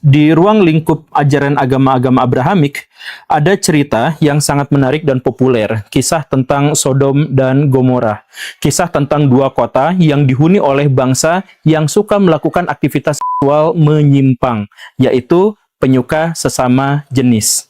di ruang lingkup ajaran agama-agama Abrahamik, ada cerita yang sangat menarik dan populer, kisah tentang Sodom dan Gomora. Kisah tentang dua kota yang dihuni oleh bangsa yang suka melakukan aktivitas seksual menyimpang, yaitu penyuka sesama jenis.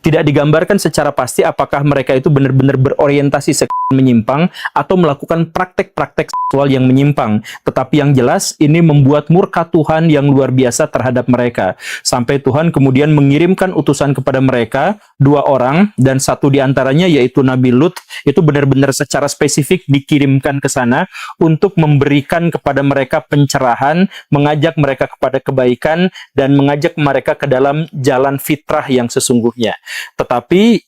Tidak digambarkan secara pasti apakah mereka itu benar-benar berorientasi seksual menyimpang atau melakukan praktek-praktek seksual yang menyimpang. Tetapi yang jelas ini membuat murka Tuhan yang luar biasa terhadap mereka. Sampai Tuhan kemudian mengirimkan utusan kepada mereka, 2 orang, dan satu di antaranya yaitu Nabi Lut, itu benar-benar secara spesifik dikirimkan ke sana untuk memberikan kepada mereka pencerahan, mengajak mereka kepada kebaikan, dan mengajak mereka ke dalam jalan fitrah yang sesungguhnya. Tetapi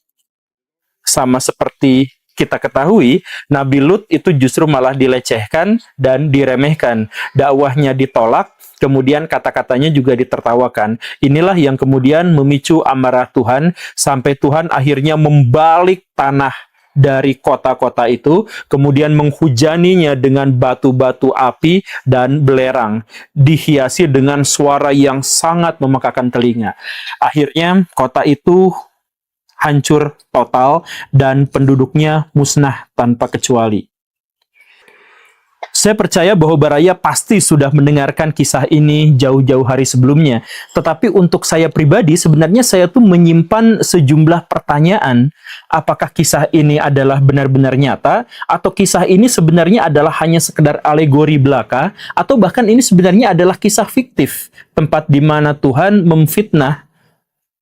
sama seperti kita ketahui, Nabi Lut itu justru malah dilecehkan dan diremehkan. Dakwahnya ditolak, kemudian kata-katanya juga ditertawakan. Inilah yang kemudian memicu amarah Tuhan, sampai Tuhan akhirnya membalik tanah dari kota-kota itu, kemudian menghujaninya dengan batu-batu api dan belerang, dihiasi dengan suara yang sangat memekakan telinga. Akhirnya kota itu hancur total dan penduduknya musnah tanpa kecuali. Saya percaya bahwa Baraya pasti sudah mendengarkan kisah ini jauh-jauh hari sebelumnya. Tetapi untuk saya pribadi, sebenarnya saya tuh menyimpan sejumlah pertanyaan. Apakah kisah ini adalah benar-benar nyata? Atau kisah ini sebenarnya adalah hanya sekedar alegori belaka? Atau bahkan ini sebenarnya adalah kisah fiktif, tempat di mana Tuhan memfitnah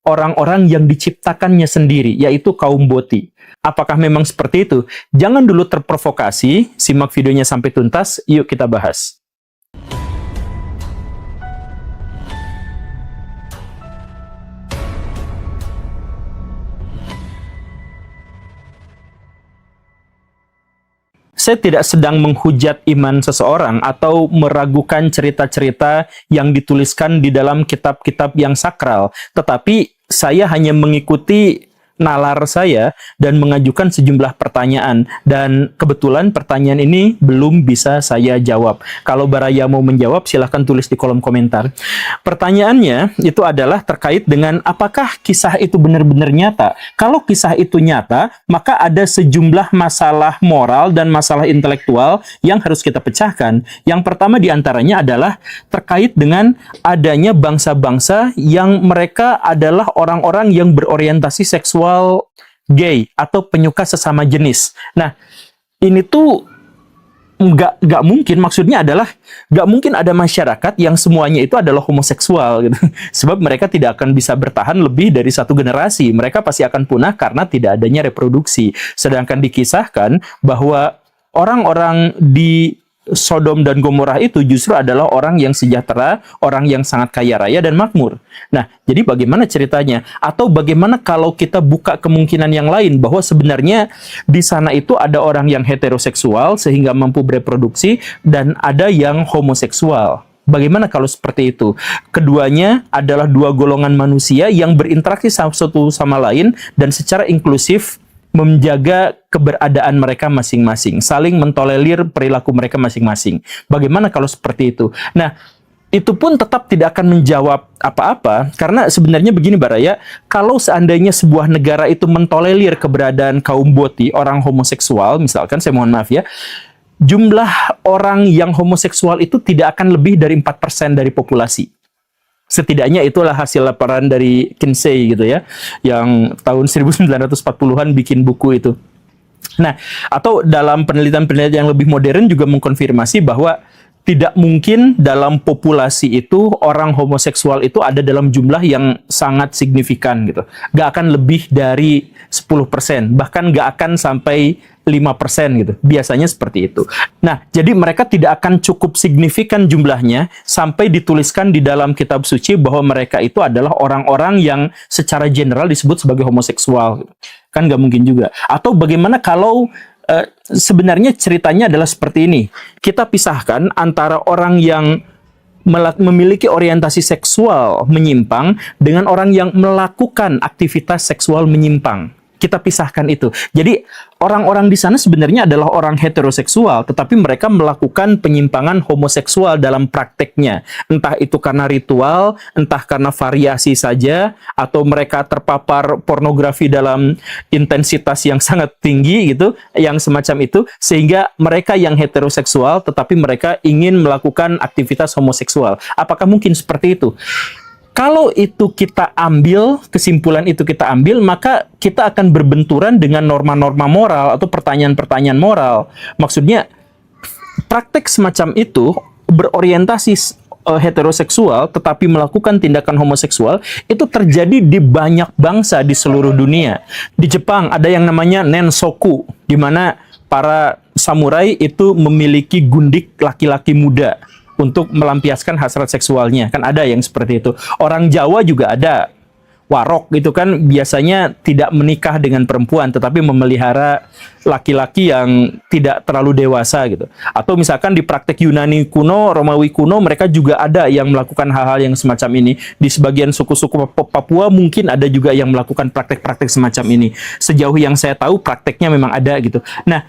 orang-orang yang diciptakannya sendiri, yaitu kaum Boti. Apakah memang seperti itu? Jangan dulu terprovokasi, simak videonya sampai tuntas, yuk kita bahas. Saya tidak sedang menghujat iman seseorang atau meragukan cerita-cerita yang dituliskan di dalam kitab-kitab yang sakral, tetapi saya hanya mengikuti nalar saya dan mengajukan sejumlah pertanyaan, dan kebetulan pertanyaan ini belum bisa saya jawab. Kalau Baraya mau menjawab, silahkan tulis di kolom komentar. Pertanyaannya itu adalah terkait dengan apakah kisah itu benar-benar nyata. Kalau kisah itu nyata, maka ada sejumlah masalah moral dan masalah intelektual yang harus kita pecahkan. Yang pertama diantaranya adalah terkait dengan adanya bangsa-bangsa yang mereka adalah orang-orang yang berorientasi seksual gay atau penyuka sesama jenis. Nah, ini tuh nggak mungkin, maksudnya adalah nggak mungkin ada masyarakat yang semuanya itu adalah homoseksual gitu. Sebab mereka tidak akan bisa bertahan lebih dari 1 generasi. Mereka pasti akan punah karena tidak adanya reproduksi. Sedangkan dikisahkan bahwa orang-orang di Sodom dan Gomorrah itu justru adalah orang yang sejahtera, orang yang sangat kaya raya dan makmur. Nah, jadi bagaimana ceritanya? Atau bagaimana kalau kita buka kemungkinan yang lain bahwa sebenarnya di sana itu ada orang yang heteroseksual sehingga mampu bereproduksi dan ada yang homoseksual. Bagaimana kalau seperti itu? Keduanya adalah 2 golongan manusia yang berinteraksi satu sama lain dan secara inklusif menjaga keberadaan mereka masing-masing, saling mentolerir perilaku mereka masing-masing. Bagaimana kalau seperti itu? Nah, itu pun tetap tidak akan menjawab apa-apa, karena sebenarnya begini Baraya, kalau seandainya sebuah negara itu mentolerir keberadaan kaum Boti, orang homoseksual, misalkan, saya mohon maaf ya, jumlah orang yang homoseksual itu tidak akan lebih dari 4% dari populasi. Setidaknya itulah hasil laporan dari Kinsey gitu ya, yang tahun 1940-an bikin buku itu. Nah, atau dalam penelitian-penelitian yang lebih modern juga mengkonfirmasi bahwa tidak mungkin dalam populasi itu orang homoseksual itu ada dalam jumlah yang sangat signifikan gitu. Nggak akan lebih dari 10%, bahkan nggak akan sampai 5% gitu. Biasanya seperti itu. Nah, jadi mereka tidak akan cukup signifikan jumlahnya sampai dituliskan di dalam kitab suci bahwa mereka itu adalah orang-orang yang secara general disebut sebagai homoseksual. Kan nggak mungkin juga. Atau bagaimana kalau sebenarnya ceritanya adalah seperti ini. Kita pisahkan antara orang yang memiliki orientasi seksual menyimpang dengan orang yang melakukan aktivitas seksual menyimpang. Kita pisahkan itu. Jadi orang-orang di sana sebenarnya adalah orang heteroseksual, tetapi mereka melakukan penyimpangan homoseksual dalam prakteknya. Entah itu karena ritual, entah karena variasi saja, atau mereka terpapar pornografi dalam intensitas yang sangat tinggi gitu, yang semacam itu, sehingga mereka yang heteroseksual, tetapi mereka ingin melakukan aktivitas homoseksual. Apakah mungkin seperti itu? Kalau itu kita ambil, kesimpulan itu kita ambil, maka kita akan berbenturan dengan norma-norma moral atau pertanyaan-pertanyaan moral. Maksudnya, praktek semacam itu berorientasi heteroseksual tetapi melakukan tindakan homoseksual itu terjadi di banyak bangsa di seluruh dunia. Di Jepang ada yang namanya nensoku, di mana para samurai itu memiliki gundik laki-laki muda untuk melampiaskan hasrat seksualnya. Kan ada yang seperti itu. Orang Jawa juga ada. Warok gitu kan biasanya tidak menikah dengan perempuan tetapi memelihara laki-laki yang tidak terlalu dewasa gitu. Atau misalkan di praktek Yunani kuno, Romawi kuno mereka juga ada yang melakukan hal-hal yang semacam ini. Di sebagian suku-suku Papua mungkin ada juga yang melakukan praktek-praktek semacam ini. Sejauh yang saya tahu prakteknya memang ada gitu. Nah,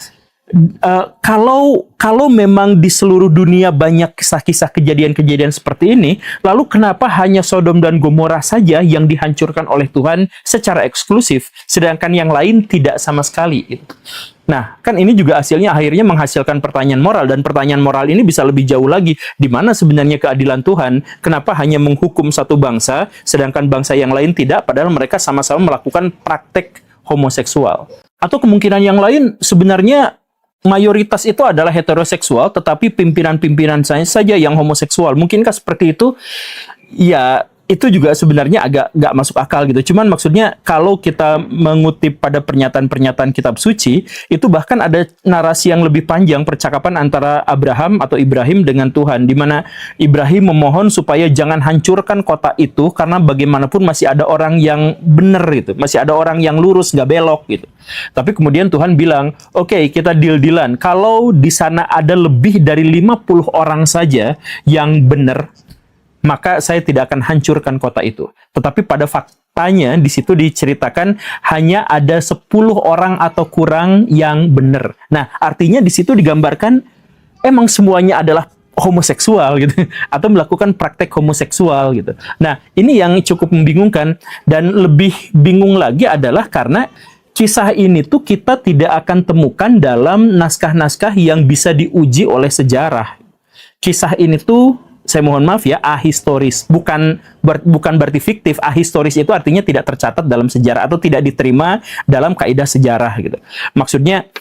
kalau memang di seluruh dunia banyak kisah-kisah kejadian-kejadian seperti ini, lalu kenapa hanya Sodom dan Gomora saja yang dihancurkan oleh Tuhan secara eksklusif, sedangkan yang lain tidak sama sekali? Nah, kan ini juga hasilnya akhirnya menghasilkan pertanyaan moral, dan pertanyaan moral ini bisa lebih jauh lagi. Di mana sebenarnya keadilan Tuhan? Kenapa hanya menghukum satu bangsa, sedangkan bangsa yang lain tidak, padahal mereka sama-sama melakukan praktek homoseksual? Atau kemungkinan yang lain sebenarnya mayoritas itu adalah heteroseksual, tetapi pimpinan-pimpinan saja yang homoseksual. Mungkinkah seperti itu? Ya, itu juga sebenarnya agak nggak masuk akal gitu. Cuman maksudnya kalau kita mengutip pada pernyataan-pernyataan kitab suci, itu bahkan ada narasi yang lebih panjang, percakapan antara Abraham atau Ibrahim dengan Tuhan, di mana Ibrahim memohon supaya jangan hancurkan kota itu, karena bagaimanapun masih ada orang yang benar gitu, masih ada orang yang lurus, nggak belok gitu. Tapi kemudian Tuhan bilang, oke, kita deal-dealan. Kalau di sana ada lebih dari 50 orang saja yang benar, maka saya tidak akan hancurkan kota itu. Tetapi pada faktanya di situ diceritakan hanya ada 10 orang atau kurang yang benar. Nah, artinya di situ digambarkan emang semuanya adalah homoseksual gitu, atau melakukan praktek homoseksual gitu. Nah, ini yang cukup membingungkan, dan lebih bingung lagi adalah karena kisah ini tuh kita tidak akan temukan dalam naskah-naskah yang bisa diuji oleh sejarah. Kisah ini tuh, saya mohon maaf ya, ahistoris. Bukan berarti fiktif. Ahistoris itu artinya tidak tercatat dalam sejarah atau tidak diterima dalam kaidah sejarah gitu. Maksudnya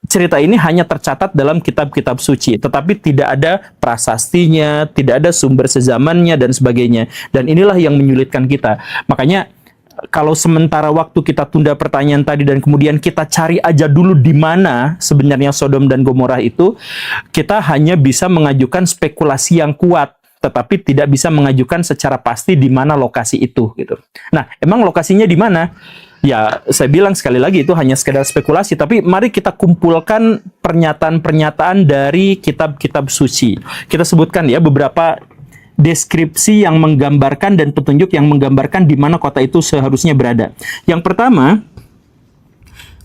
cerita ini hanya tercatat dalam kitab-kitab suci, tetapi tidak ada prasastinya, tidak ada sumber sezamannya dan sebagainya. Dan inilah yang menyulitkan kita. Makanya kalau sementara waktu kita tunda pertanyaan tadi dan kemudian kita cari aja dulu di mana sebenarnya Sodom dan Gomora itu, kita hanya bisa mengajukan spekulasi yang kuat, tetapi tidak bisa mengajukan secara pasti di mana lokasi itu gitu. Nah, emang lokasinya di mana? Ya, saya bilang sekali lagi itu hanya sekedar spekulasi, tapi mari kita kumpulkan pernyataan-pernyataan dari kitab-kitab suci. Kita sebutkan ya beberapa deskripsi yang menggambarkan dan petunjuk yang menggambarkan di mana kota itu seharusnya berada. Yang pertama,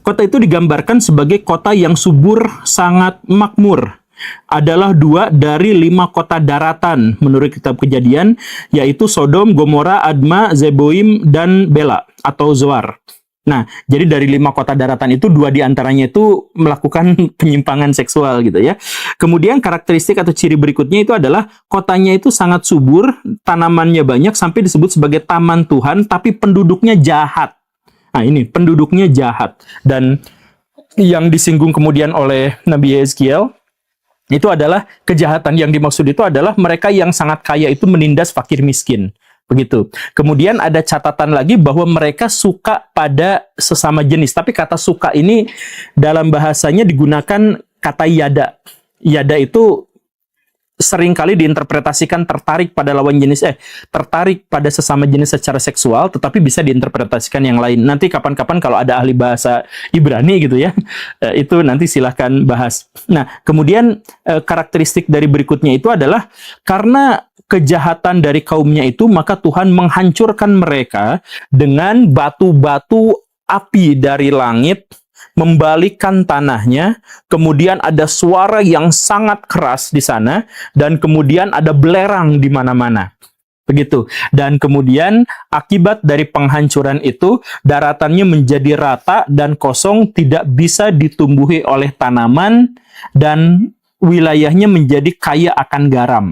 kota itu digambarkan sebagai kota yang subur, sangat makmur. Adalah 2 dari 5 kota daratan menurut kitab Kejadian, yaitu Sodom, Gomora, Adma, Zeboim, dan Bela atau Zoar. Nah, jadi dari 5 kota daratan itu 2 diantaranya itu melakukan penyimpangan seksual gitu ya. Kemudian karakteristik atau ciri berikutnya itu adalah kotanya itu sangat subur, tanamannya banyak sampai disebut sebagai taman Tuhan, tapi penduduknya jahat. Nah ini, penduduknya jahat. Dan yang disinggung kemudian oleh Nabi Yeskiel, itu adalah kejahatan yang dimaksud itu adalah mereka yang sangat kaya itu menindas fakir miskin. Begitu. Kemudian ada catatan lagi bahwa mereka suka pada sesama jenis. Tapi kata suka ini dalam bahasanya digunakan kata yada. Yada itu seringkali diinterpretasikan tertarik pada lawan jenis, tertarik pada sesama jenis secara seksual, tetapi bisa diinterpretasikan yang lain. Nanti kapan-kapan kalau ada ahli bahasa Ibrani gitu ya, itu nanti silahkan bahas. Nah, kemudian karakteristik dari berikutnya itu adalah karena kejahatan dari kaumnya itu, maka Tuhan menghancurkan mereka dengan batu-batu api dari langit membalikan tanahnya, kemudian ada suara yang sangat keras di sana, dan kemudian ada belerang di mana-mana. Begitu. Dan kemudian akibat dari penghancuran itu, daratannya menjadi rata dan kosong, tidak bisa ditumbuhi oleh tanaman, dan wilayahnya menjadi kaya akan garam.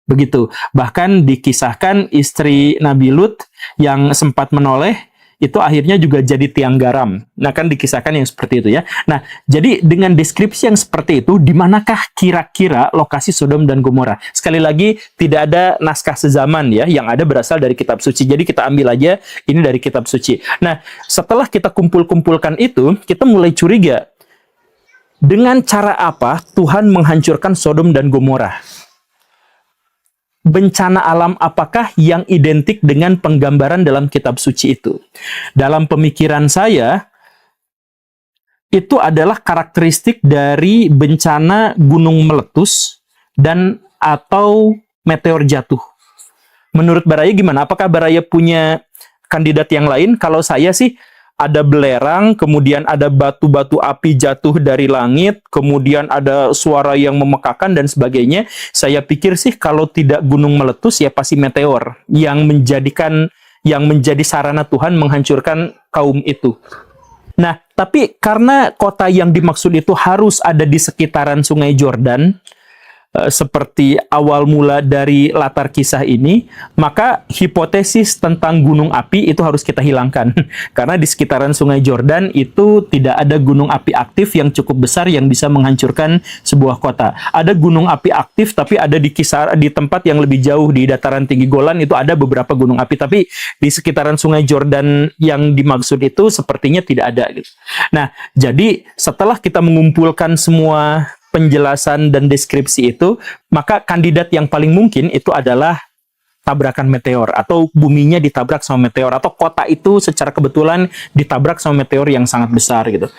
Begitu. Bahkan dikisahkan istri Nabi Lut yang sempat menoleh, itu akhirnya juga jadi tiang garam. Nah, kan dikisahkan yang seperti itu ya. Nah, jadi dengan deskripsi yang seperti itu, di manakah kira-kira lokasi Sodom dan Gomora? Sekali lagi, tidak ada naskah sezaman ya, yang ada berasal dari kitab suci. Jadi kita ambil aja ini dari kitab suci. Nah, setelah kita kumpul-kumpulkan itu, kita mulai curiga. Dengan cara apa Tuhan menghancurkan Sodom dan Gomora? Bencana alam apakah yang identik dengan penggambaran dalam kitab suci itu? Dalam pemikiran saya, itu adalah karakteristik dari bencana gunung meletus dan atau meteor jatuh. Menurut Baraya gimana? Apakah Baraya punya kandidat yang lain? Kalau saya sih, ada belerang, kemudian ada batu-batu api jatuh dari langit, kemudian ada suara yang memekakan dan sebagainya. Saya pikir sih kalau tidak gunung meletus ya pasti meteor yang menjadi sarana Tuhan menghancurkan kaum itu. Nah, tapi karena kota yang dimaksud itu harus ada di sekitaran Sungai Yordan, seperti awal mula dari latar kisah ini, maka hipotesis tentang gunung api itu harus kita hilangkan. Karena di sekitaran Sungai Yordan itu tidak ada gunung api aktif yang cukup besar yang bisa menghancurkan sebuah kota. Ada gunung api aktif, tapi ada di tempat yang lebih jauh di dataran tinggi Golan itu ada beberapa gunung api, tapi di sekitaran Sungai Yordan yang dimaksud itu sepertinya tidak ada. Gitu. Nah, jadi setelah kita mengumpulkan semua penjelasan dan deskripsi itu, maka kandidat yang paling mungkin itu adalah tabrakan meteor, atau buminya ditabrak sama meteor, atau kota itu secara kebetulan ditabrak sama meteor yang sangat besar gitu.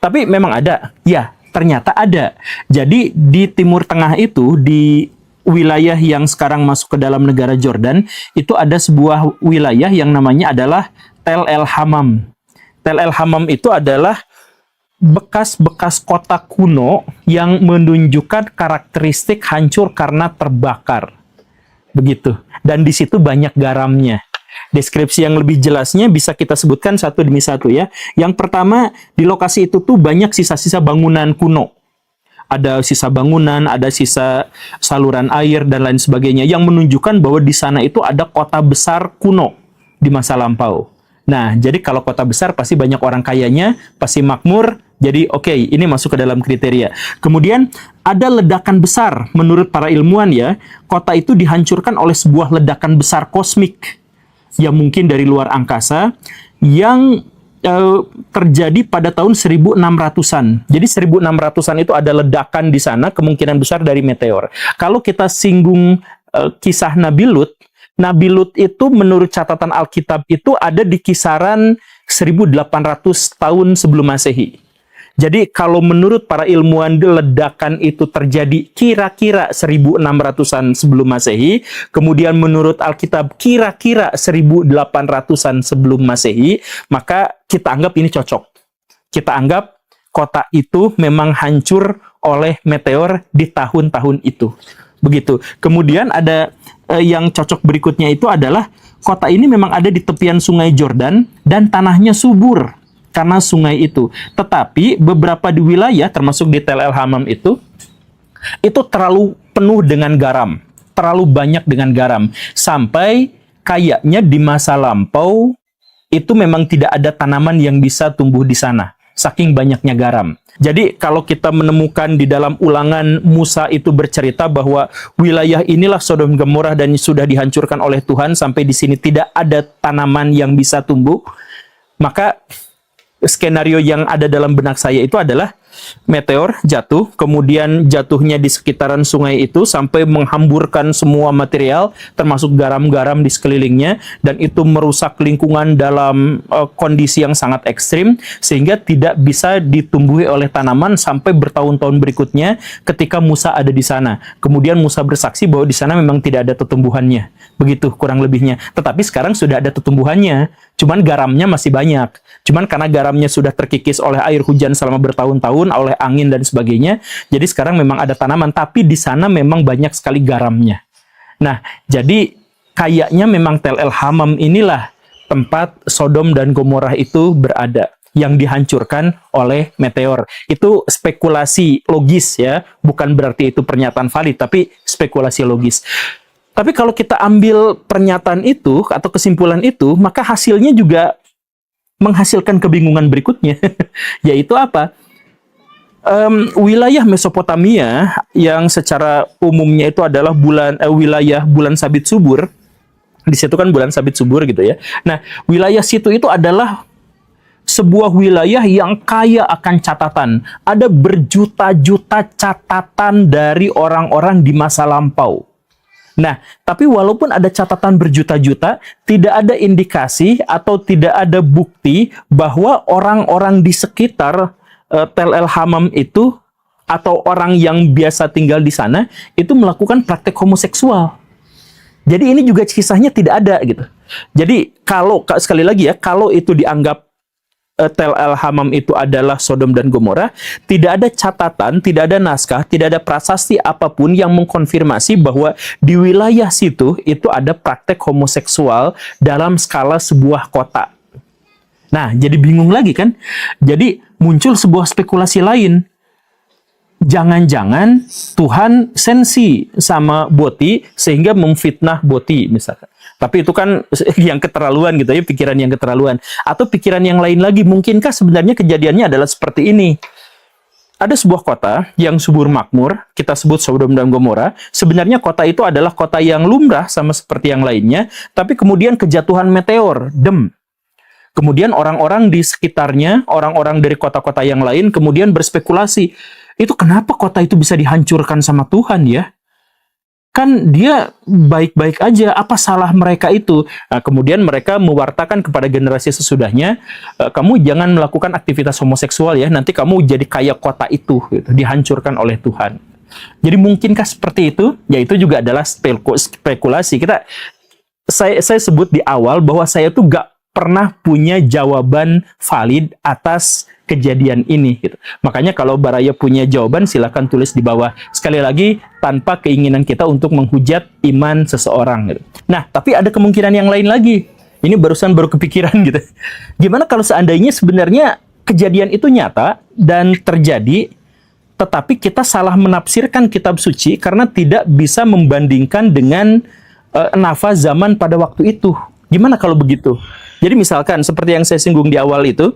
Tapi memang ada, ya ternyata ada. Jadi di Timur Tengah itu, di wilayah yang sekarang masuk ke dalam negara Jordan, itu ada sebuah wilayah yang namanya adalah Tel El Hammam. Tel El Hammam itu adalah bekas-bekas kota kuno yang menunjukkan karakteristik hancur karena terbakar. Begitu. Dan di situ banyak garamnya. Deskripsi yang lebih jelasnya bisa kita sebutkan satu demi satu ya. Yang pertama, di lokasi itu tuh banyak sisa-sisa bangunan kuno. Ada sisa bangunan, ada sisa saluran air, dan lain sebagainya. Yang menunjukkan bahwa di sana itu ada kota besar kuno di masa lampau. Nah, jadi kalau kota besar pasti banyak orang kayanya, pasti makmur. Jadi oke, ini masuk ke dalam kriteria. Kemudian ada ledakan besar. Menurut para ilmuwan ya, kota itu dihancurkan oleh sebuah ledakan besar kosmik yang mungkin dari luar angkasa yang terjadi pada tahun 1600-an. Jadi 1600-an itu ada ledakan di sana, kemungkinan besar dari meteor. Kalau kita singgung kisah Nabi Lut, Nabi Lut itu menurut catatan Alkitab itu ada di kisaran 1800 tahun sebelum Masehi. Jadi kalau menurut para ilmuwan ledakan itu terjadi kira-kira 1600-an sebelum Masehi, kemudian menurut Alkitab kira-kira 1800-an sebelum Masehi, maka kita anggap ini cocok. Kita anggap kota itu memang hancur oleh meteor di tahun-tahun itu. Begitu. Kemudian ada yang cocok berikutnya itu adalah kota ini memang ada di tepian Sungai Yordan dan tanahnya subur karena sungai itu. Tetapi beberapa di wilayah termasuk di Tel El Hammam itu terlalu penuh dengan garam, terlalu banyak dengan garam, sampai kayaknya di masa lampau itu memang tidak ada tanaman yang bisa tumbuh di sana, saking banyaknya garam. Jadi kalau kita menemukan di dalam Ulangan Musa itu bercerita bahwa wilayah inilah Sodom Gomora dan sudah dihancurkan oleh Tuhan sampai di sini tidak ada tanaman yang bisa tumbuh, maka skenario yang ada dalam benak saya itu adalah meteor jatuh, kemudian jatuhnya di sekitaran sungai itu sampai menghamburkan semua material, termasuk garam-garam di sekelilingnya, dan itu merusak lingkungan dalam kondisi yang sangat ekstrim, sehingga tidak bisa ditumbuhi oleh tanaman sampai bertahun-tahun berikutnya ketika Musa ada di sana. Kemudian Musa bersaksi bahwa di sana memang tidak ada tumbuhannya. Begitu kurang lebihnya. Tetapi sekarang sudah ada tumbuhannya, cuman garamnya masih banyak. Cuman karena garamnya sudah terkikis oleh air hujan selama bertahun-tahun, oleh angin dan sebagainya, jadi sekarang memang ada tanaman, tapi di sana memang banyak sekali garamnya. Nah, jadi kayaknya memang Tel El Hammam inilah tempat Sodom dan Gomorrah itu berada, yang dihancurkan oleh meteor. Itu spekulasi logis ya, bukan berarti itu pernyataan valid, tapi spekulasi logis. Tapi kalau kita ambil pernyataan itu atau kesimpulan itu, maka hasilnya juga menghasilkan kebingungan berikutnya, yaitu apa? Wilayah Mesopotamia yang secara umumnya itu adalah wilayah bulan sabit subur. Di situ kan bulan sabit subur gitu ya. Nah, wilayah situ itu adalah sebuah wilayah yang kaya akan catatan. Ada berjuta-juta catatan dari orang-orang di masa lampau. Nah, tapi walaupun ada catatan berjuta-juta, tidak ada indikasi atau tidak ada bukti bahwa orang-orang di sekitar Tel El Hammam itu atau orang yang biasa tinggal di sana itu melakukan praktek homoseksual. Jadi ini juga kisahnya tidak ada gitu. Jadi kalau sekali lagi ya, kalau itu dianggap Tel El Hammam itu adalah Sodom dan Gomorrah, tidak ada catatan, tidak ada naskah, tidak ada prasasti apapun yang mengkonfirmasi bahwa di wilayah situ itu ada praktek homoseksual dalam skala sebuah kota. Nah, jadi bingung lagi kan? Jadi muncul sebuah spekulasi lain. Jangan-jangan Tuhan sensi sama Boti sehingga memfitnah Boti misalkan. Tapi itu kan yang keterlaluan gitu ya, pikiran yang keterlaluan. Atau pikiran yang lain lagi, mungkinkah sebenarnya kejadiannya adalah seperti ini? Ada sebuah kota yang subur makmur, kita sebut Sodom dan Gomorrah. Sebenarnya kota itu adalah kota yang lumrah sama seperti yang lainnya, tapi kemudian kejatuhan meteor, kemudian orang-orang di sekitarnya, orang-orang dari kota-kota yang lain kemudian berspekulasi, itu kenapa kota itu bisa dihancurkan sama Tuhan ya? Kan dia baik-baik aja, apa salah mereka itu? Nah, kemudian mereka mewartakan kepada generasi sesudahnya, kamu jangan melakukan aktivitas homoseksual ya, nanti kamu jadi kayak kota itu, gitu, dihancurkan oleh Tuhan. Jadi mungkinkah seperti itu? Ya itu juga adalah spekulasi. Saya sebut di awal bahwa saya tuh gak pernah punya jawaban valid atas kejadian ini gitu. Makanya kalau Baraya punya jawaban silakan tulis di bawah. Sekali lagi tanpa keinginan kita untuk menghujat iman seseorang gitu. Nah, tapi ada kemungkinan yang lain lagi. Ini baru kepikiran gitu. Gimana kalau seandainya sebenarnya kejadian itu nyata dan terjadi, tetapi kita salah menafsirkan kitab suci karena tidak bisa membandingkan dengan nafas zaman pada waktu itu. Gimana kalau begitu? Jadi misalkan seperti yang saya singgung di awal itu,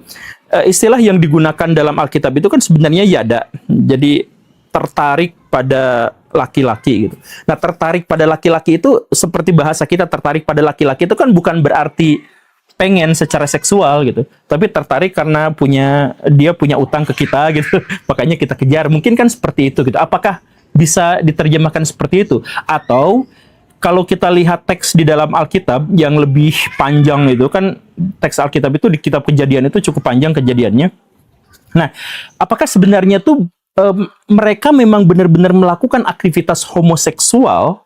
istilah yang digunakan dalam Alkitab itu kan sebenarnya yada. Jadi tertarik pada laki-laki gitu. Nah, tertarik pada laki-laki itu seperti bahasa kita tertarik pada laki-laki itu kan bukan berarti pengen secara seksual gitu. Tapi tertarik karena dia punya utang ke kita gitu. Makanya kita kejar. Mungkin kan seperti itu gitu. Apakah bisa diterjemahkan seperti itu? Atau kalau kita lihat teks di dalam Alkitab yang lebih panjang itu kan, teks Alkitab itu di kitab Kejadian itu cukup panjang kejadiannya. Nah, apakah sebenarnya tuh mereka memang benar-benar melakukan aktivitas homoseksual,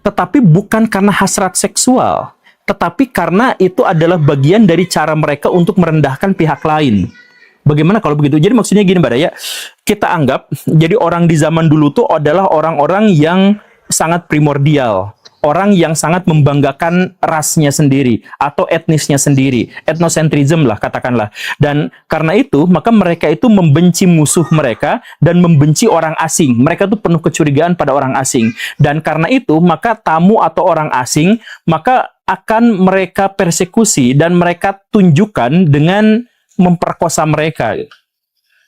tetapi bukan karena hasrat seksual, tetapi karena itu adalah bagian dari cara mereka untuk merendahkan pihak lain. Bagaimana kalau begitu? Jadi maksudnya gini, Mbak Daya, kita anggap jadi orang di zaman dulu tuh adalah orang-orang yang sangat primordial, orang yang sangat membanggakan rasnya sendiri atau etnisnya sendiri, etnosentrism lah katakanlah. Dan karena itu maka mereka itu membenci musuh mereka dan membenci orang asing. Mereka tuh penuh kecurigaan pada orang asing. Dan karena itu maka tamu atau orang asing maka akan mereka persekusi dan mereka tunjukkan dengan memperkosa mereka.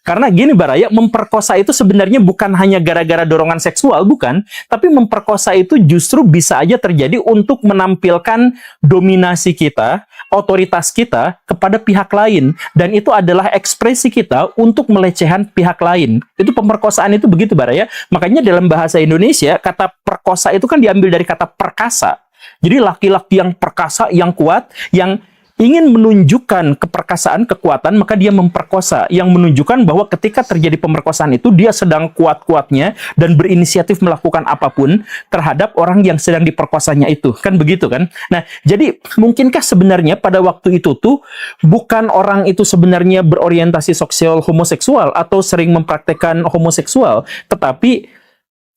Karena gini Baraya, memperkosa itu sebenarnya bukan hanya gara-gara dorongan seksual, bukan. Tapi memperkosa itu justru bisa aja terjadi untuk menampilkan dominasi kita otoritas kita kepada pihak lain, dan itu adalah ekspresi kita untuk melecehan pihak lain. Itu pemerkosaan itu begitu, Baraya. Makanya dalam bahasa Indonesia kata perkosa itu kan diambil dari kata perkasa. Jadi laki-laki yang perkasa, yang kuat, yang ingin menunjukkan keperkasaan, kekuatan, maka dia memperkosa. Yang menunjukkan bahwa ketika terjadi pemerkosaan itu, dia sedang kuat-kuatnya dan berinisiatif melakukan apapun terhadap orang yang sedang diperkosanya itu. Kan begitu kan? Nah, jadi mungkinkah sebenarnya pada waktu itu tuh bukan orang itu sebenarnya berorientasi seksual homoseksual atau sering mempraktekkan homoseksual, tetapi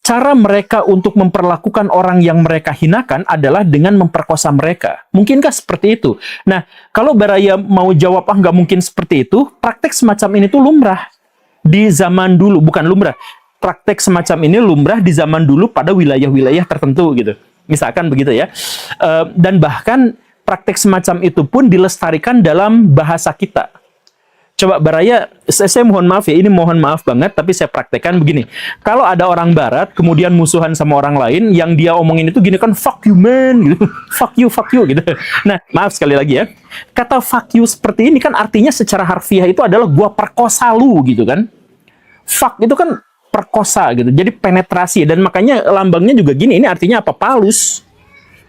cara mereka untuk memperlakukan orang yang mereka hinakan adalah dengan memperkosa mereka. Mungkinkah seperti itu? Nah, kalau Baraya mau jawab, nggak mungkin seperti itu, praktek semacam ini tuh lumrah di zaman dulu. Bukan lumrah, praktek semacam ini lumrah di zaman dulu pada wilayah-wilayah tertentu gitu. Misalkan begitu ya. Dan bahkan praktek semacam itu pun dilestarikan dalam bahasa kita. Coba Baraya, saya mohon maaf ya, ini mohon maaf banget, tapi saya praktekkan begini. Kalau ada orang barat, kemudian musuhan sama orang lain, yang dia omongin itu gini kan, fuck you man, gitu. Fuck you, gitu. Nah, maaf sekali lagi ya. Kata fuck you seperti ini kan artinya secara harfiah itu adalah gua perkosa lu, gitu kan. Fuck itu kan perkosa, gitu. Jadi penetrasi, dan makanya lambangnya juga gini, ini artinya apa? Palus.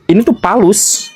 Ini tuh palus,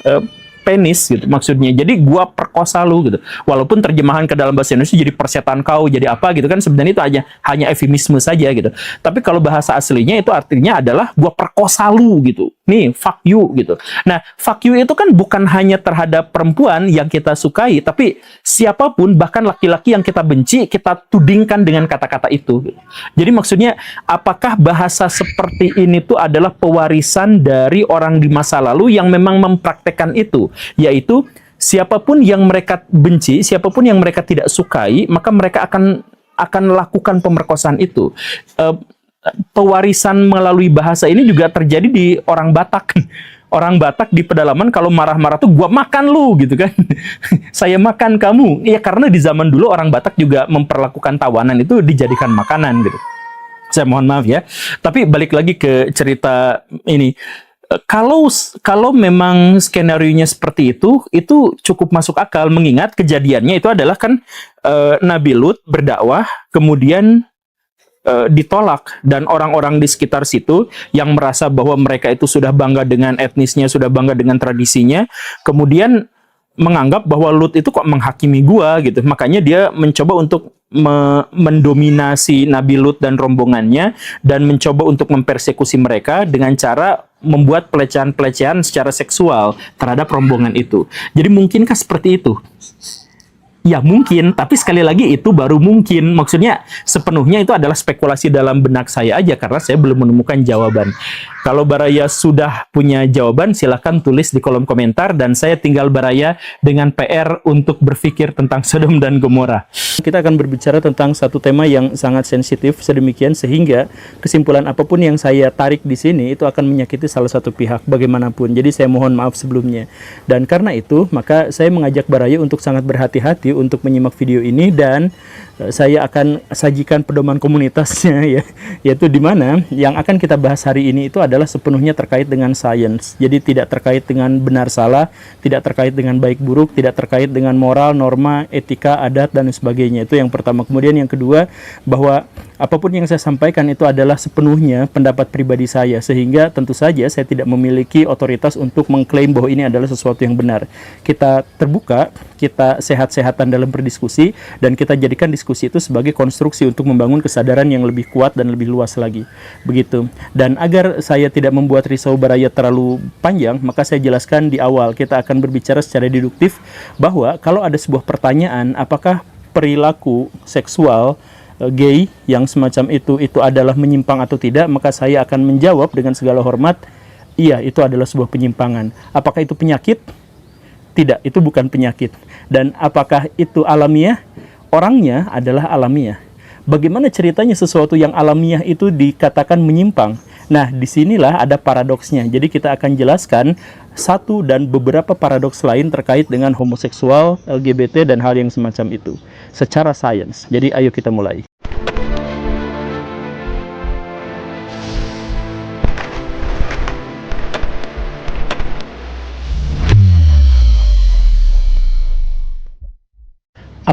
penis gitu maksudnya. Jadi gua perkosa lu gitu. Walaupun terjemahan ke dalam bahasa Indonesia jadi persetan kau, jadi apa gitu kan, sebenarnya itu hanya eufemisme saja gitu. Tapi kalau bahasa aslinya itu artinya adalah gua perkosa lu gitu. Nih, fuck you gitu. Nah, fuck you itu kan bukan hanya terhadap perempuan yang kita sukai, tapi siapapun, bahkan laki-laki yang kita benci, kita tudingkan dengan kata-kata itu. Gitu. Jadi maksudnya, apakah bahasa seperti ini tuh adalah pewarisan dari orang di masa lalu yang memang mempraktekkan itu? Yaitu, siapapun yang mereka benci, siapapun yang mereka tidak sukai, maka mereka akan lakukan pemerkosaan itu. Pewarisan melalui bahasa ini juga terjadi di orang Batak. Orang Batak di pedalaman kalau marah-marah tuh gua makan lu gitu kan. Saya makan kamu. Ya karena di zaman dulu orang Batak juga memperlakukan tawanan itu dijadikan makanan gitu. Saya mohon maaf ya. Tapi balik lagi ke cerita ini. Kalau memang skenario-nya seperti itu cukup masuk akal, mengingat kejadiannya itu adalah kan Nabi Lut berdakwah, kemudian ditolak, dan orang-orang di sekitar situ yang merasa bahwa mereka itu sudah bangga dengan etnisnya, sudah bangga dengan tradisinya, kemudian menganggap bahwa Lut itu kok menghakimi gua gitu. Makanya dia mencoba untuk mendominasi Nabi Lut dan rombongannya, dan mencoba untuk mempersekusi mereka dengan cara membuat pelecehan-pelecehan secara seksual terhadap rombongan itu. Jadi mungkinkah seperti itu? Ya mungkin, tapi sekali lagi itu baru mungkin. Maksudnya sepenuhnya itu adalah spekulasi dalam benak saya aja, karena saya belum menemukan jawaban. Kalau Baraya sudah punya jawaban, silahkan tulis di kolom komentar, dan saya tinggal Baraya dengan PR untuk berpikir tentang Sodom dan Gomora. Kita akan berbicara tentang satu tema yang sangat sensitif, sedemikian sehingga kesimpulan apapun yang saya tarik di sini itu akan menyakiti salah satu pihak bagaimanapun. Jadi saya mohon maaf sebelumnya. Dan karena itu, maka saya mengajak Baraya untuk sangat berhati-hati untuk menyimak video ini, dan saya akan sajikan pedoman komunitasnya ya, yaitu di mana yang akan kita bahas hari ini itu adalah sepenuhnya terkait dengan sains. Jadi tidak terkait dengan benar salah, tidak terkait dengan baik buruk, tidak terkait dengan moral, norma, etika, adat, dan sebagainya. Itu yang pertama. Kemudian yang kedua, bahwa apapun yang saya sampaikan itu adalah sepenuhnya pendapat pribadi saya, sehingga tentu saja saya tidak memiliki otoritas untuk mengklaim bahwa ini adalah sesuatu yang benar. Kita terbuka, kita sehat-sehatan dalam berdiskusi, dan kita jadikan diskusi itu sebagai konstruksi untuk membangun kesadaran yang lebih kuat dan lebih luas lagi. Begitu. Dan agar saya tidak membuat risau Baraya terlalu panjang, maka saya jelaskan di awal. Kita akan berbicara secara deduktif bahwa kalau ada sebuah pertanyaan, apakah perilaku seksual gay yang semacam itu adalah menyimpang atau tidak, maka saya akan menjawab dengan segala hormat, iya, itu adalah sebuah penyimpangan. Apakah itu penyakit? Tidak, itu bukan penyakit. Dan apakah itu alamiah? Orangnya adalah alamiah. Bagaimana ceritanya sesuatu yang alamiah itu dikatakan menyimpang? Nah, disinilah ada paradoksnya. Jadi kita akan jelaskan satu dan beberapa paradoks lain terkait dengan homoseksual, LGBT, dan hal yang semacam itu secara sains. Jadi ayo kita mulai.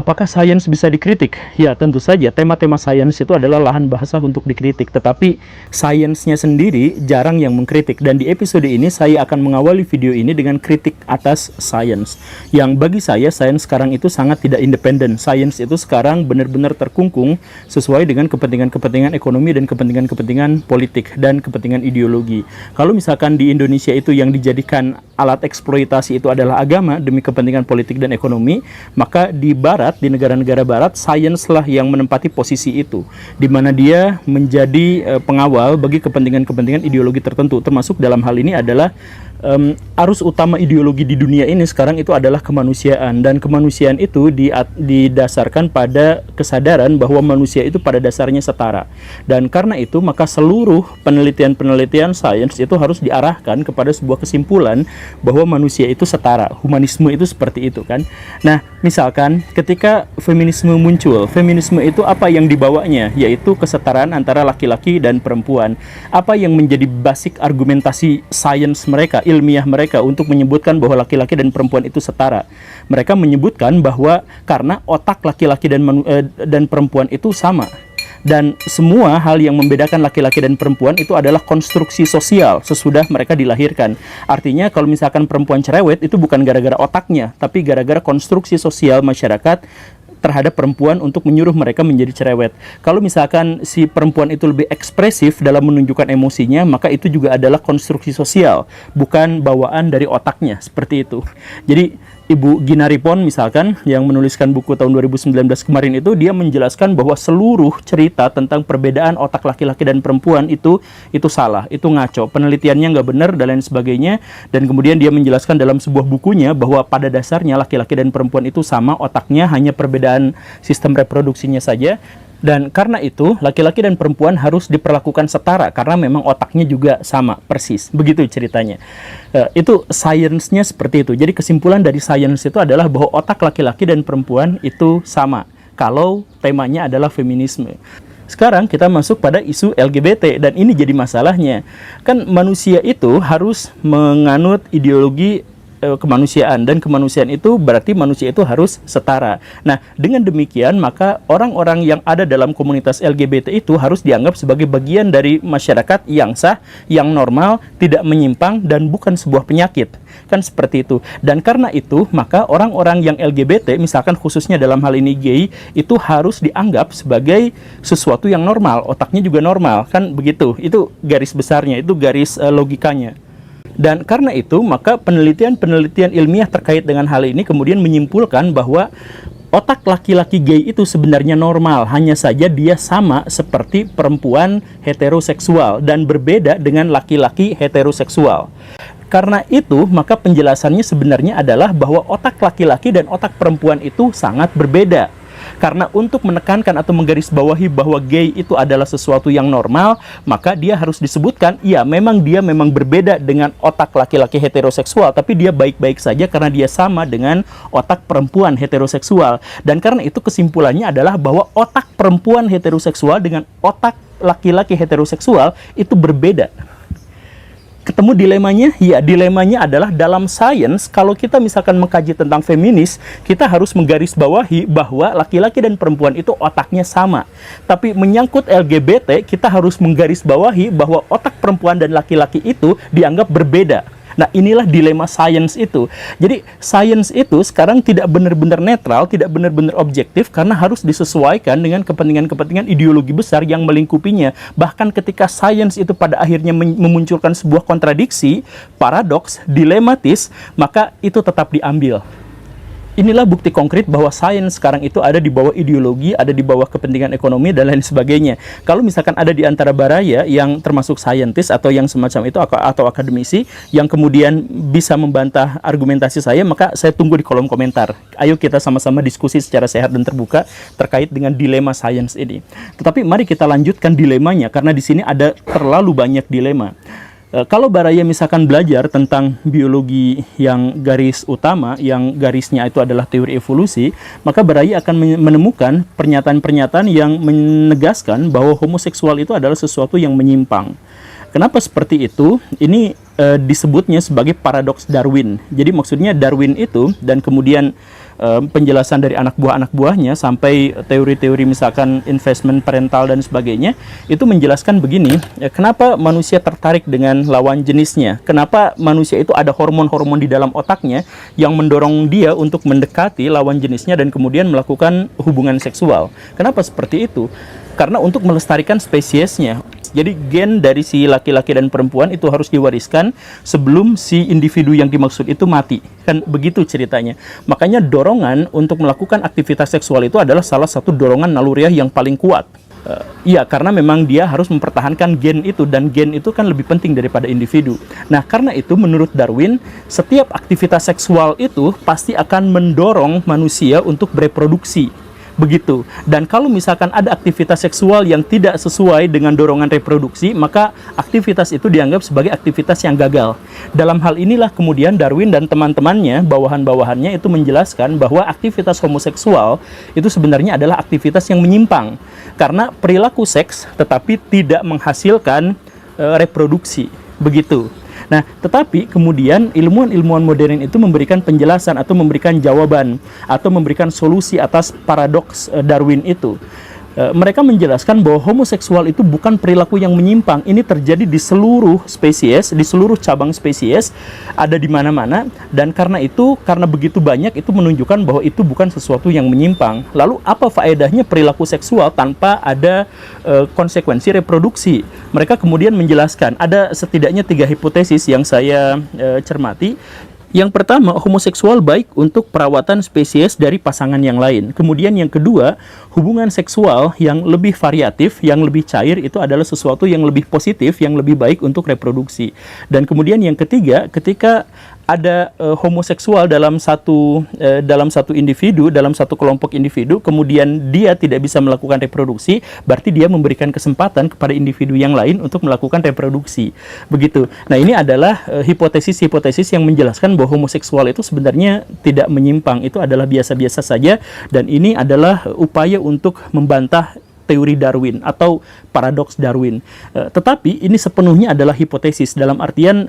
Apakah sains bisa dikritik? Ya, tentu saja. Tema-tema sains itu adalah lahan bahasa untuk dikritik. Tetapi sainsnya sendiri jarang yang mengkritik. Dan di episode ini saya akan mengawali video ini dengan kritik atas sains. Yang bagi saya, sains sekarang itu sangat tidak independen. Sains itu sekarang benar-benar terkungkung sesuai dengan kepentingan-kepentingan ekonomi dan kepentingan-kepentingan politik dan kepentingan ideologi. Kalau misalkan di Indonesia itu yang dijadikan alat eksploitasi itu adalah agama demi kepentingan politik dan ekonomi, maka di barat, di negara-negara barat, sainslah yang menempati posisi itu, di mana dia menjadi pengawal bagi kepentingan-kepentingan ideologi tertentu, termasuk dalam hal ini adalah arus utama ideologi di dunia ini sekarang itu adalah kemanusiaan, dan kemanusiaan itu didasarkan pada kesadaran bahwa manusia itu pada dasarnya setara. Dan karena itu maka seluruh penelitian-penelitian sains itu harus diarahkan kepada sebuah kesimpulan bahwa manusia itu setara. Humanisme itu seperti itu kan. Nah, misalkan ketika feminisme muncul, feminisme itu apa yang dibawanya? Yaitu kesetaraan antara laki-laki dan perempuan. Apa yang menjadi basic argumentasi sains mereka, ilmiah mereka untuk menyebutkan bahwa laki-laki dan perempuan itu setara? Mereka menyebutkan bahwa karena otak laki-laki dan perempuan itu sama. Dan semua hal yang membedakan laki-laki dan perempuan itu adalah konstruksi sosial sesudah mereka dilahirkan. Artinya kalau misalkan perempuan cerewet itu bukan gara-gara otaknya, tapi gara-gara konstruksi sosial masyarakat terhadap perempuan untuk menyuruh mereka menjadi cerewet. Kalau misalkan si perempuan itu lebih ekspresif dalam menunjukkan emosinya, maka itu juga adalah konstruksi sosial, bukan bawaan dari otaknya, seperti itu. Jadi Ibu Gina Ripon misalkan yang menuliskan buku tahun 2019 kemarin itu, dia menjelaskan bahwa seluruh cerita tentang perbedaan otak laki-laki dan perempuan itu salah, itu ngaco, penelitiannya nggak benar dan lain sebagainya. Dan kemudian dia menjelaskan dalam sebuah bukunya bahwa pada dasarnya laki-laki dan perempuan itu sama otaknya, hanya perbedaan sistem reproduksinya saja. Dan karena itu laki-laki dan perempuan harus diperlakukan setara karena memang otaknya juga sama persis, begitu ceritanya. Itu sainsnya seperti itu. Jadi kesimpulan dari sains itu adalah bahwa otak laki-laki dan perempuan itu sama kalau temanya adalah feminisme. Sekarang kita masuk pada isu LGBT, dan ini jadi masalahnya. Kan manusia itu harus menganut ideologi kemanusiaan, dan kemanusiaan itu berarti manusia itu harus setara. Nah, dengan demikian maka orang-orang yang ada dalam komunitas LGBT itu harus dianggap sebagai bagian dari masyarakat yang sah, yang normal, tidak menyimpang, dan bukan sebuah penyakit. Kan seperti itu. Dan karena itu maka orang-orang yang LGBT, misalkan khususnya dalam hal ini gay, itu harus dianggap sebagai sesuatu yang normal, otaknya juga normal, kan begitu. Itu garis besarnya, itu garis logikanya. Dan karena itu maka penelitian-penelitian ilmiah terkait dengan hal ini kemudian menyimpulkan bahwa otak laki-laki gay itu sebenarnya normal, hanya saja dia sama seperti perempuan heteroseksual dan berbeda dengan laki-laki heteroseksual. Karena itu maka penjelasannya sebenarnya adalah bahwa otak laki-laki dan otak perempuan itu sangat berbeda. Karena untuk menekankan atau menggarisbawahi bahwa gay itu adalah sesuatu yang normal, maka dia harus disebutkan, ya memang dia memang berbeda dengan otak laki-laki heteroseksual, tapi dia baik-baik saja karena dia sama dengan otak perempuan heteroseksual. Dan karena itu kesimpulannya adalah bahwa otak perempuan heteroseksual dengan otak laki-laki heteroseksual itu berbeda. Ketemu dilemanya? Ya, dilemanya adalah dalam sains, kalau kita misalkan mengkaji tentang feminis, kita harus menggarisbawahi bahwa laki-laki dan perempuan itu otaknya sama. Tapi menyangkut LGBT, kita harus menggarisbawahi bahwa otak perempuan dan laki-laki itu dianggap berbeda. Nah, inilah dilema sains itu. Jadi, sains itu sekarang tidak benar-benar netral, tidak benar-benar objektif, karena harus disesuaikan dengan kepentingan-kepentingan ideologi besar yang melingkupinya. Bahkan ketika sains itu pada akhirnya memunculkan sebuah kontradiksi, paradoks, dilematis, maka itu tetap diambil. Inilah bukti konkret bahwa sains sekarang itu ada di bawah ideologi, ada di bawah kepentingan ekonomi, dan lain sebagainya. Kalau misalkan ada di antara baraya yang termasuk saintis atau yang semacam itu, atau akademisi, yang kemudian bisa membantah argumentasi saya, maka saya tunggu di kolom komentar. Ayo kita sama-sama diskusi secara sehat dan terbuka terkait dengan dilema sains ini. Tetapi mari kita lanjutkan dilemanya, karena di sini ada terlalu banyak dilema. Kalau baraya misalkan belajar tentang biologi yang garis utama, yang garisnya itu adalah teori evolusi, maka baraya akan menemukan pernyataan-pernyataan yang menegaskan bahwa homoseksual itu adalah sesuatu yang menyimpang. Kenapa seperti itu? Ini disebutnya sebagai paradoks Darwin. Jadi maksudnya Darwin itu, dan kemudian penjelasan dari anak buahnya sampai teori-teori misalkan investment parental dan sebagainya, itu menjelaskan begini, kenapa manusia tertarik dengan lawan jenisnya, kenapa manusia itu ada hormon-hormon di dalam otaknya yang mendorong dia untuk mendekati lawan jenisnya dan kemudian melakukan hubungan seksual. Kenapa seperti itu? Karena untuk melestarikan spesiesnya. Jadi gen dari si laki-laki dan perempuan itu harus diwariskan sebelum si individu yang dimaksud itu mati. Kan begitu ceritanya. Makanya dorongan untuk melakukan aktivitas seksual itu adalah salah satu dorongan naluriah yang paling kuat. Iya, karena memang dia harus mempertahankan gen itu, dan gen itu kan lebih penting daripada individu. Nah, karena itu menurut Darwin, setiap aktivitas seksual itu pasti akan mendorong manusia untuk bereproduksi. Begitu. Dan kalau misalkan ada aktivitas seksual yang tidak sesuai dengan dorongan reproduksi, maka aktivitas itu dianggap sebagai aktivitas yang gagal. Dalam hal inilah kemudian Darwin dan teman-temannya, bawahan-bawahannya itu menjelaskan bahwa aktivitas homoseksual itu sebenarnya adalah aktivitas yang menyimpang. Karena perilaku seks tetapi tidak menghasilkan reproduksi. Begitu. Nah, tetapi kemudian ilmuwan-ilmuwan modern itu memberikan penjelasan atau memberikan jawaban atau memberikan solusi atas paradoks Darwin itu. Mereka menjelaskan bahwa homoseksual itu bukan perilaku yang menyimpang. Ini terjadi di seluruh spesies, di seluruh cabang spesies, ada di mana-mana. Dan karena itu, karena begitu banyak, itu menunjukkan bahwa itu bukan sesuatu yang menyimpang. Lalu apa faedahnya perilaku seksual tanpa ada konsekuensi reproduksi? Mereka kemudian menjelaskan, ada setidaknya 3 hipotesis yang saya cermati. Yang pertama, homoseksual baik untuk perawatan spesies dari pasangan yang lain. Kemudian yang kedua, hubungan seksual yang lebih variatif, yang lebih cair, itu adalah sesuatu yang lebih positif, yang lebih baik untuk reproduksi. Dan kemudian yang ketiga, ketika ada homoseksual dalam satu individu, dalam satu kelompok individu, kemudian dia tidak bisa melakukan reproduksi, berarti dia memberikan kesempatan kepada individu yang lain untuk melakukan reproduksi. Begitu. Nah, ini adalah hipotesis-hipotesis yang menjelaskan bahwa homoseksual itu sebenarnya tidak menyimpang, itu adalah biasa-biasa saja, dan ini adalah upaya untuk membantah teori Darwin atau paradoks Darwin. Tetapi ini sepenuhnya adalah hipotesis, dalam artian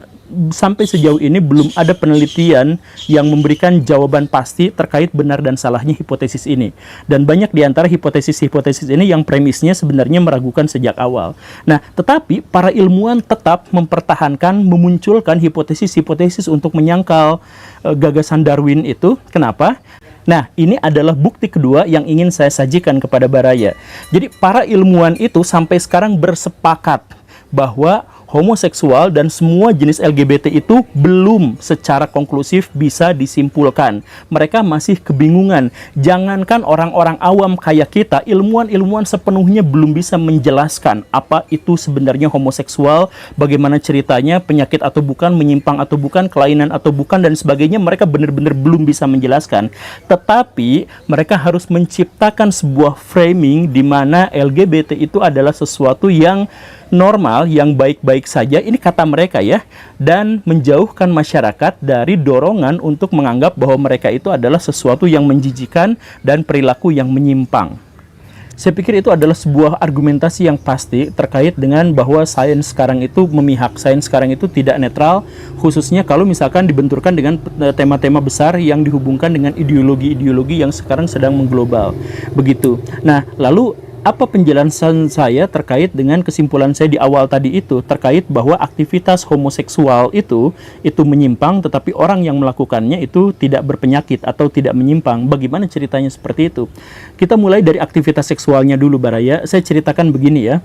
sampai sejauh ini belum ada penelitian yang memberikan jawaban pasti terkait benar dan salahnya hipotesis ini. Dan banyak di antara hipotesis-hipotesis ini yang premisnya sebenarnya meragukan sejak awal. Nah, tetapi para ilmuwan tetap mempertahankan, memunculkan hipotesis-hipotesis untuk menyangkal gagasan Darwin itu. Kenapa? Nah, ini adalah bukti kedua yang ingin saya sajikan kepada Baraya. Jadi, para ilmuwan itu sampai sekarang bersepakat bahwa homoseksual dan semua jenis LGBT itu belum secara konklusif bisa disimpulkan. Mereka masih kebingungan. Jangankan orang-orang awam kayak kita, ilmuwan-ilmuwan sepenuhnya belum bisa menjelaskan apa itu sebenarnya homoseksual, bagaimana ceritanya, penyakit atau bukan, menyimpang atau bukan, kelainan atau bukan, dan sebagainya. Mereka benar-benar belum bisa menjelaskan. Tetapi mereka harus menciptakan sebuah framing di mana LGBT itu adalah sesuatu yang normal, yang baik-baik saja, ini kata mereka ya, dan menjauhkan masyarakat dari dorongan untuk menganggap bahwa mereka itu adalah sesuatu yang menjijikan dan perilaku yang menyimpang. Saya pikir itu adalah sebuah argumentasi yang pasti terkait dengan bahwa sains sekarang itu memihak, sains sekarang itu tidak netral, khususnya kalau misalkan dibenturkan dengan tema-tema besar yang dihubungkan dengan ideologi-ideologi yang sekarang sedang mengglobal. Begitu. Nah, lalu apa penjelasan saya terkait dengan kesimpulan saya di awal tadi itu, terkait bahwa aktivitas homoseksual itu menyimpang, tetapi orang yang melakukannya itu tidak berpenyakit atau tidak menyimpang. Bagaimana ceritanya seperti itu? Kita mulai dari aktivitas seksualnya dulu, Baraya. Saya ceritakan begini ya.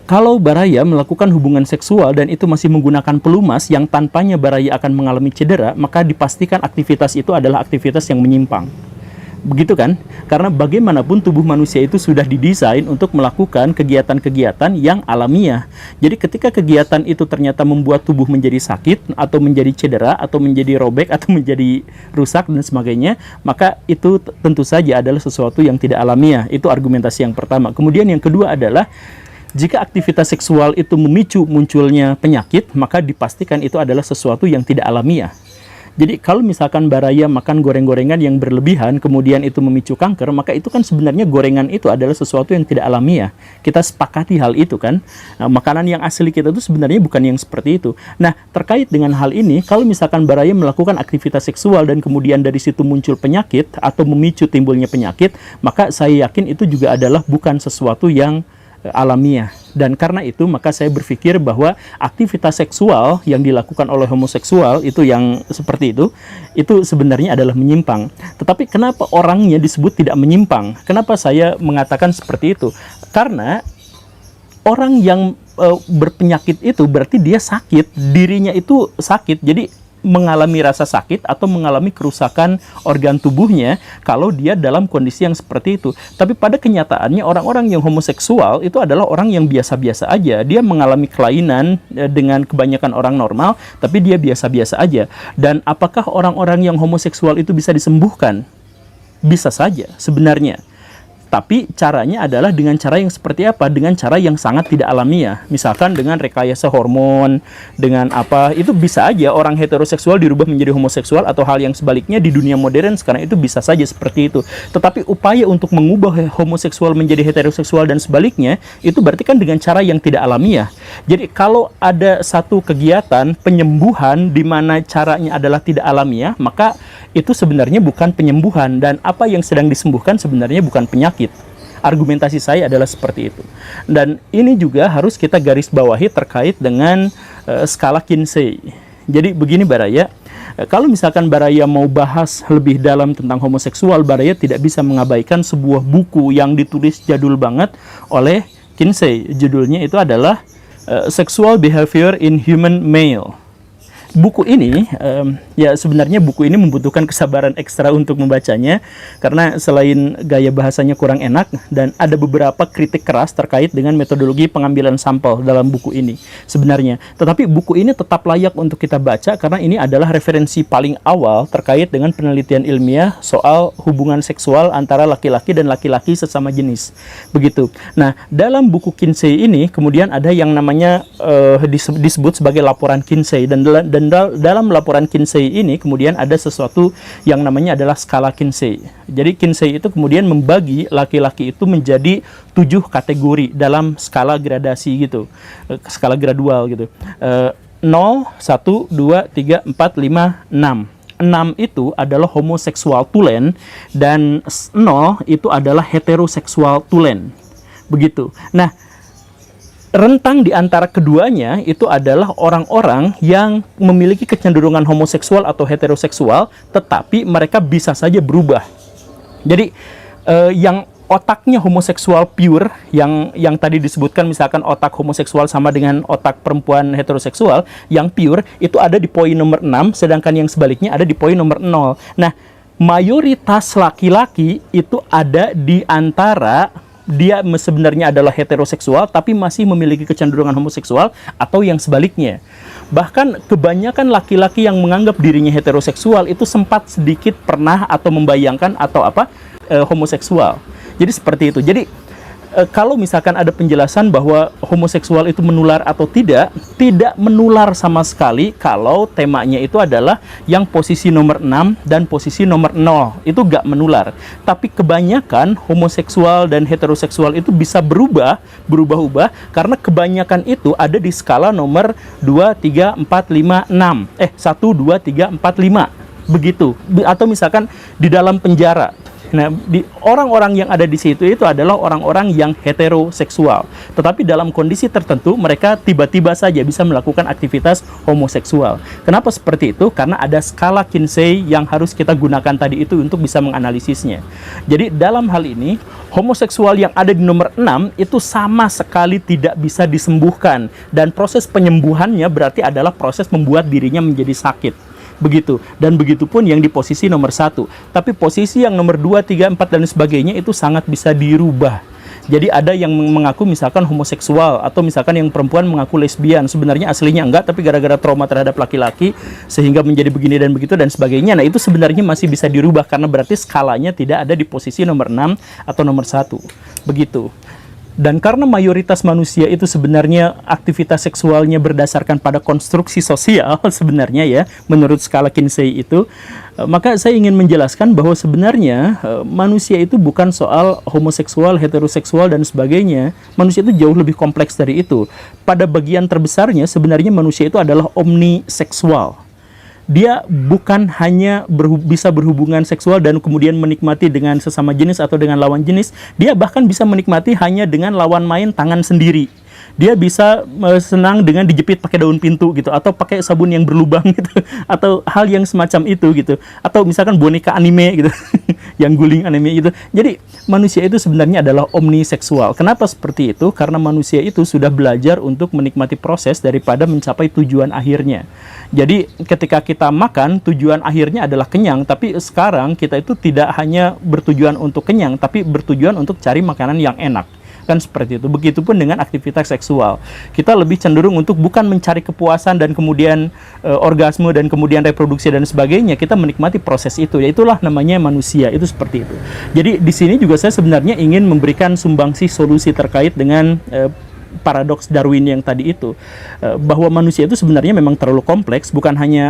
Kalau Baraya melakukan hubungan seksual dan itu masih menggunakan pelumas yang tanpanya Baraya akan mengalami cedera, maka dipastikan aktivitas itu adalah aktivitas yang menyimpang. Begitu kan? Karena bagaimanapun tubuh manusia itu sudah didesain untuk melakukan kegiatan-kegiatan yang alamiah. Jadi ketika kegiatan itu ternyata membuat tubuh menjadi sakit, atau menjadi cedera, atau menjadi robek, atau menjadi rusak dan sebagainya, maka itu tentu saja adalah sesuatu yang tidak alamiah. Itu argumentasi yang pertama. Kemudian yang kedua adalah, jika aktivitas seksual itu memicu munculnya penyakit, maka dipastikan itu adalah sesuatu yang tidak alamiah. Jadi kalau misalkan Baraya makan goreng-gorengan yang berlebihan, kemudian itu memicu kanker, maka itu kan sebenarnya gorengan itu adalah sesuatu yang tidak alamiah. Kita sepakati hal itu kan. Nah, makanan yang asli kita itu sebenarnya bukan yang seperti itu. Nah, terkait dengan hal ini, kalau misalkan Baraya melakukan aktivitas seksual dan kemudian dari situ muncul penyakit atau memicu timbulnya penyakit, maka saya yakin itu juga adalah bukan sesuatu yang alamiah. Dan karena itu maka saya berpikir bahwa aktivitas seksual yang dilakukan oleh homoseksual itu yang seperti itu sebenarnya adalah menyimpang. Tetapi kenapa orangnya disebut tidak menyimpang? Kenapa saya mengatakan seperti itu? Karena orang yang berpenyakit itu berarti dia sakit, dirinya itu sakit. Jadi mengalami rasa sakit atau mengalami kerusakan organ tubuhnya kalau dia dalam kondisi yang seperti itu. Tapi pada kenyataannya orang-orang yang homoseksual itu adalah orang yang biasa-biasa aja. Dia mengalami kelainan dengan kebanyakan orang normal, tapi dia biasa-biasa aja. Dan apakah orang-orang yang homoseksual itu bisa disembuhkan? Bisa saja sebenarnya. Tapi caranya adalah dengan cara yang seperti apa? Dengan cara yang sangat tidak alamiah. Misalkan dengan rekayasa hormon, dengan apa, itu bisa aja orang heteroseksual dirubah menjadi homoseksual atau hal yang sebaliknya di dunia modern sekarang itu bisa saja seperti itu. Tetapi upaya untuk mengubah homoseksual menjadi heteroseksual dan sebaliknya, itu berarti kan dengan cara yang tidak alamiah. Jadi kalau ada satu kegiatan penyembuhan di mana caranya adalah tidak alamiah, maka itu sebenarnya bukan penyembuhan, dan apa yang sedang disembuhkan sebenarnya bukan penyakit. Argumentasi saya adalah seperti itu. Dan ini juga harus kita garis bawahi terkait dengan skala Kinsey. Jadi begini Baraya, kalau misalkan Baraya mau bahas lebih dalam tentang homoseksual, Baraya tidak bisa mengabaikan sebuah buku yang ditulis jadul banget oleh Kinsey. Judulnya itu adalah Sexual Behavior in Human Male. Buku ini, ya sebenarnya buku ini membutuhkan kesabaran ekstra untuk membacanya, karena selain gaya bahasanya kurang enak, dan ada beberapa kritik keras terkait dengan metodologi pengambilan sampel dalam buku ini sebenarnya. Tetapi buku ini tetap layak untuk kita baca, karena ini adalah referensi paling awal terkait dengan penelitian ilmiah soal hubungan seksual antara laki-laki dan laki-laki sesama jenis. Begitu. Nah, dalam buku Kinsey ini, kemudian ada yang namanya disebut sebagai laporan Kinsey, dan dalam laporan Kinsey ini kemudian ada sesuatu yang namanya adalah skala Kinsey. Jadi Kinsey itu kemudian membagi laki-laki itu menjadi 7 kategori dalam skala gradasi gitu, skala gradual gitu. 0, 1, 2, 3, 4, 5, 6. 6 itu adalah homoseksual tulen, dan 0 itu adalah heteroseksual tulen. Begitu. Nah, rentang di antara keduanya itu adalah orang-orang yang memiliki kecenderungan homoseksual atau heteroseksual, tetapi mereka bisa saja berubah. Jadi yang otaknya homoseksual pure, yang tadi disebutkan misalkan otak homoseksual sama dengan otak perempuan heteroseksual, yang pure itu ada di poin nomor 6, sedangkan yang sebaliknya ada di poin nomor 0. Nah, mayoritas laki-laki itu ada di antara dia sebenarnya adalah heteroseksual tapi masih memiliki kecenderungan homoseksual, atau yang sebaliknya. Bahkan kebanyakan laki-laki yang menganggap dirinya heteroseksual itu sempat sedikit pernah atau membayangkan atau homoseksual. Jadi seperti itu. Jadi kalau misalkan ada penjelasan bahwa homoseksual itu menular atau tidak menular sama sekali kalau temanya itu adalah yang posisi nomor 6 dan posisi nomor 0. Itu gak menular. Tapi kebanyakan homoseksual dan heteroseksual itu bisa berubah-ubah karena kebanyakan itu ada di skala nomor 2, 3, 4, 5, 6. 1, 2, 3, 4, 5. Begitu. Atau misalkan di dalam penjara. Nah, orang-orang yang ada di situ itu adalah orang-orang yang heteroseksual. Tetapi dalam kondisi tertentu mereka tiba-tiba saja bisa melakukan aktivitas homoseksual. Kenapa seperti itu? Karena ada skala Kinsey yang harus kita gunakan tadi itu untuk bisa menganalisisnya. Jadi dalam hal ini, homoseksual yang ada di nomor 6 itu sama sekali tidak bisa disembuhkan. Dan proses penyembuhannya berarti adalah proses membuat dirinya menjadi sakit. Begitu, dan begitu pun yang di posisi nomor 1. Tapi posisi yang nomor 2, 3, 4 dan sebagainya itu sangat bisa dirubah. Jadi ada yang mengaku misalkan homoseksual, atau misalkan yang perempuan mengaku lesbian, sebenarnya aslinya enggak, tapi gara-gara trauma terhadap laki-laki sehingga menjadi begini dan begitu dan sebagainya. Nah, itu sebenarnya masih bisa dirubah karena berarti skalanya tidak ada di posisi nomor 6 atau nomor 1. Begitu. Dan karena mayoritas manusia itu sebenarnya aktivitas seksualnya berdasarkan pada konstruksi sosial sebenarnya ya, menurut skala Kinsey itu, maka saya ingin menjelaskan bahwa sebenarnya manusia itu bukan soal homoseksual, heteroseksual, dan sebagainya. Manusia itu jauh lebih kompleks dari itu. Pada bagian terbesarnya sebenarnya manusia itu adalah omniseksual. Dia bukan hanya bisa berhubungan seksual dan kemudian menikmati dengan sesama jenis atau dengan lawan jenis. Dia bahkan bisa menikmati hanya dengan lawan main tangan sendiri. Dia bisa senang dengan dijepit pakai daun pintu gitu, atau pakai sabun yang berlubang gitu, atau hal yang semacam itu gitu, atau misalkan boneka anime gitu yang guling anime itu. Jadi manusia itu sebenarnya adalah omniseksual. Kenapa seperti itu? Karena manusia itu sudah belajar untuk menikmati proses daripada mencapai tujuan akhirnya. Jadi ketika kita makan, tujuan akhirnya adalah kenyang, tapi sekarang kita itu tidak hanya bertujuan untuk kenyang, tapi bertujuan untuk cari makanan yang enak. Kan seperti itu. Begitupun dengan aktivitas seksual. Kita lebih cenderung untuk bukan mencari kepuasan dan kemudian orgasme dan kemudian reproduksi dan sebagainya. Kita menikmati proses itu. Ya itulah namanya manusia. Itu seperti itu. Jadi di sini juga saya sebenarnya ingin memberikan sumbangsih solusi terkait dengan paradoks Darwin yang tadi itu, bahwa manusia itu sebenarnya memang terlalu kompleks, bukan hanya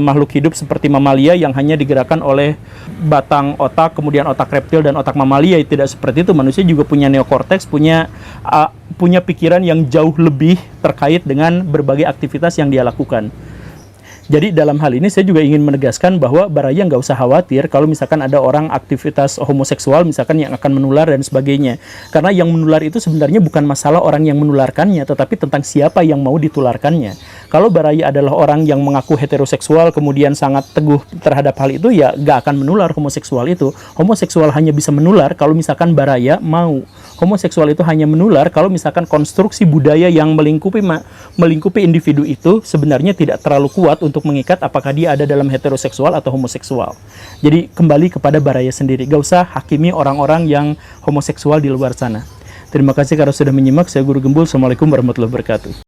makhluk hidup seperti mamalia yang hanya digerakkan oleh batang otak, kemudian otak reptil dan otak mamalia. Tidak seperti itu. Manusia juga punya neokorteks, punya pikiran yang jauh lebih terkait dengan berbagai aktivitas yang dia lakukan. Jadi dalam hal ini saya juga ingin menegaskan bahwa Baraya nggak usah khawatir kalau misalkan ada orang aktivitas homoseksual misalkan yang akan menular dan sebagainya. Karena yang menular itu sebenarnya bukan masalah orang yang menularkannya, tetapi tentang siapa yang mau ditularkannya. Kalau Baraya adalah orang yang mengaku heteroseksual kemudian sangat teguh terhadap hal itu, ya nggak akan menular homoseksual itu. Homoseksual hanya bisa menular kalau misalkan Baraya mau. Homoseksual itu hanya menular kalau misalkan konstruksi budaya yang melingkupi individu itu sebenarnya tidak terlalu kuat untuk mengikat apakah dia ada dalam heteroseksual atau homoseksual. Jadi kembali kepada Baraya sendiri. Gak usah hakimi orang-orang yang homoseksual di luar sana. Terima kasih karena sudah menyimak. Saya Guru Gembul. Assalamualaikum warahmatullahi wabarakatuh.